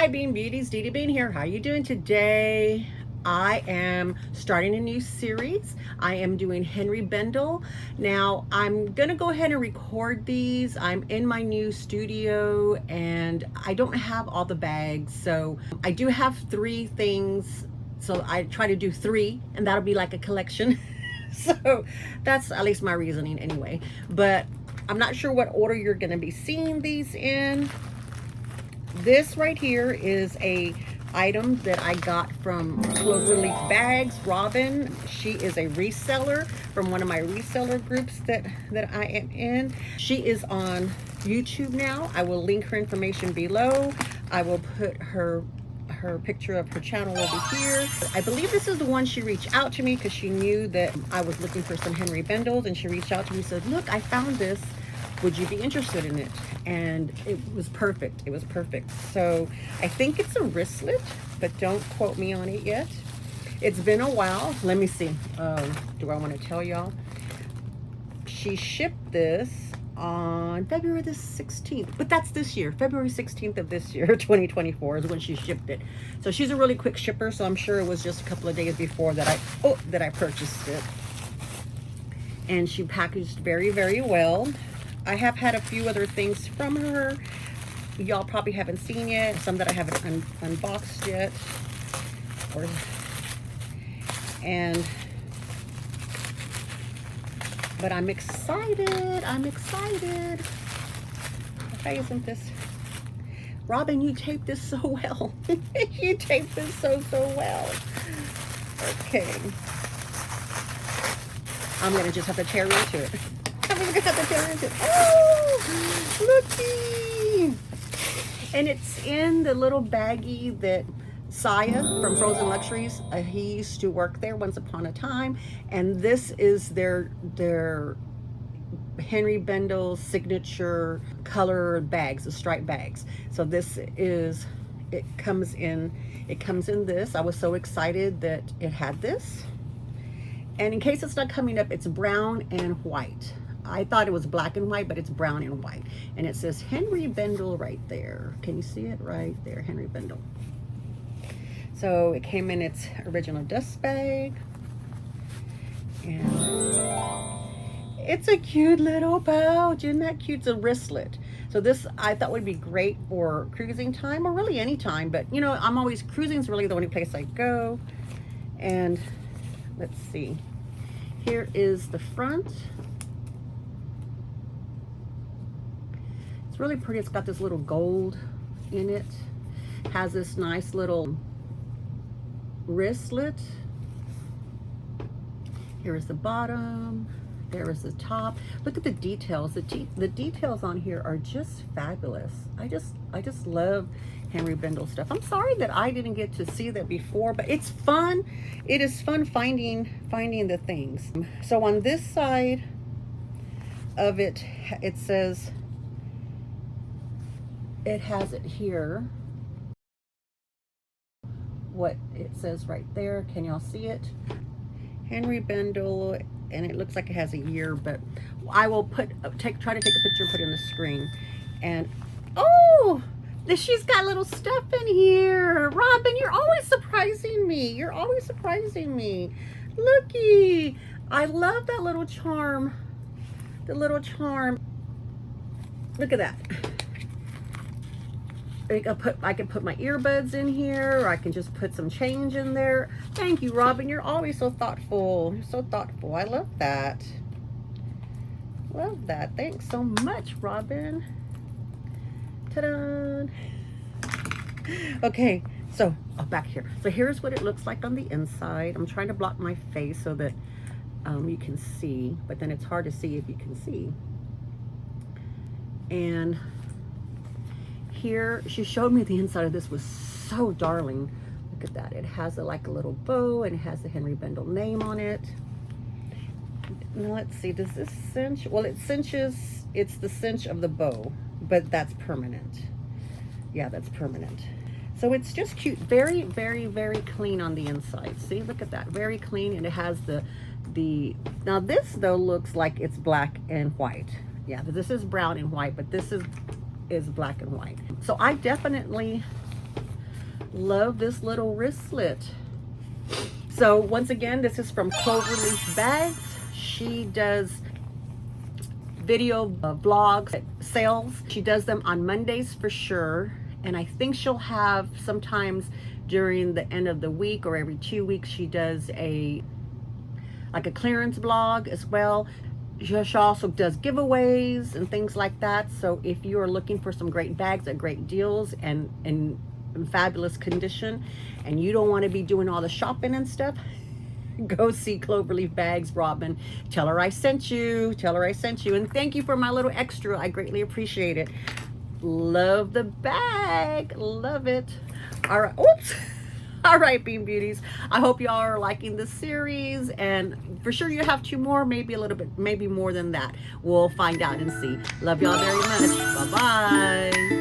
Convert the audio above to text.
Hi Bean Beauties, Dee Dee Bean here. How you doing today? I am starting a new series. I am doing Henri Bendel. Now I'm gonna go ahead and record these. I'm in my new studio and I don't have all the bags, so I do have 3 things. So I try to do 3 and that'll be like a collection. So that's at least my reasoning anyway. But I'm not sure what order you're gonna be seeing these in. This right here is a item that I got from Cloverleaf Bags. Robin, she is a reseller from one of my reseller groups that I am in. She is on YouTube now. I will link her information below. I will put her picture of her channel over here. I believe this is the one she reached out to me because she knew that I was looking for some Henri Bendels, and she reached out to me and said, look, I found this. Would you be interested in it? And it was perfect. It was perfect. So I think it's a wristlet, but don't quote me on it yet. It's been a while. Let me see. Do I want to tell y'all? She shipped this on February the 16th, but that's this year. February 16th of this year, 2024 is when she shipped it. So she's a really quick shipper, so I'm sure it was just a couple of days before that I purchased it. And she packaged very, very well. I have had a few other things from her. Y'all probably haven't seen yet. Some that I haven't unboxed yet. But I'm excited. I'm excited. Okay, isn't this? Robin, you taped this so well. You taped this so well. Okay. I'm gonna just have to tear into it. Oh, looky! And it's in the little baggie that Saya from Frozen Luxuries, he used to work there once upon a time, and this is their Henri Bendel signature color bags, the striped bags. So this is, it comes in this. I was so excited that it had this. And in case it's not coming up, it's brown and white. I thought it was black and white, but it's brown and white. And it says Henri Bendel right there. Can you see it right there? Henri Bendel. So it came in its original dust bag. And it's a cute little pouch. Isn't that cute? It's a wristlet. So this I thought would be great for cruising time, or really any time. But you know, I'm always, cruising is really the only place I go. And let's see. Here is the front. It's really pretty. It's got this little gold in it. Has this nice little wristlet. Here is the bottom. There is the top. Look at the details. The details on here are just fabulous. I just love Henri Bendel stuff. I'm sorry that I didn't get to see that before, but it's fun. It is fun finding the things. So on this side of it, it says, it has it here, what it says right there. Can y'all see it? Henri Bendel, and it looks like it has a year, but I will try to take a picture and put it in the screen. And oh, she's got little stuff in here. Robin, you're always surprising me. You're always surprising me. Looky, I love that little charm. The little charm. Look at that. I can put my earbuds in here, or I can just put some change in there. Thank you, Robin. You're always so thoughtful. You're so thoughtful. I love that. Love that. Thanks so much, Robin. Ta-da! Okay, so back here. So here's what it looks like on the inside. I'm trying to block my face so that you can see, but then it's hard to see if you can see. And here, she showed me the inside of this was so darling. Look at that. It has like a little bow, and it has the Henri Bendel name on it. Now let's see, does this cinch? Well, it cinches, it's the cinch of the bow, but that's permanent. Yeah, that's permanent. So it's just cute. Very, very, very clean on the inside. See, look at that. Very clean, and it has the now this though looks like it's black and white. Yeah, this is brown and white, but this is black and white. So I definitely Love this little wristlet. So once again, this is from Cloverleaf Bags. She does video vlogs, sales. She does them on Mondays for sure. And I think she'll have sometimes during the end of the week or every 2 weeks, she does a clearance blog as well. She also does giveaways and things like that. So if you are looking for some great bags at great deals and in fabulous condition, and you don't want to be doing all the shopping and stuff, go see Cloverleaf Bags, Robin. Tell her I sent you. Tell her I sent you. And thank you for my little extra. I greatly appreciate it. Love the bag. Love it. All right. Oops. All right, Bean Beauties. I hope y'all are liking this series, and for sure you have 2 more, maybe a little bit, maybe more than that. We'll find out and see. Love y'all very much. Bye-bye.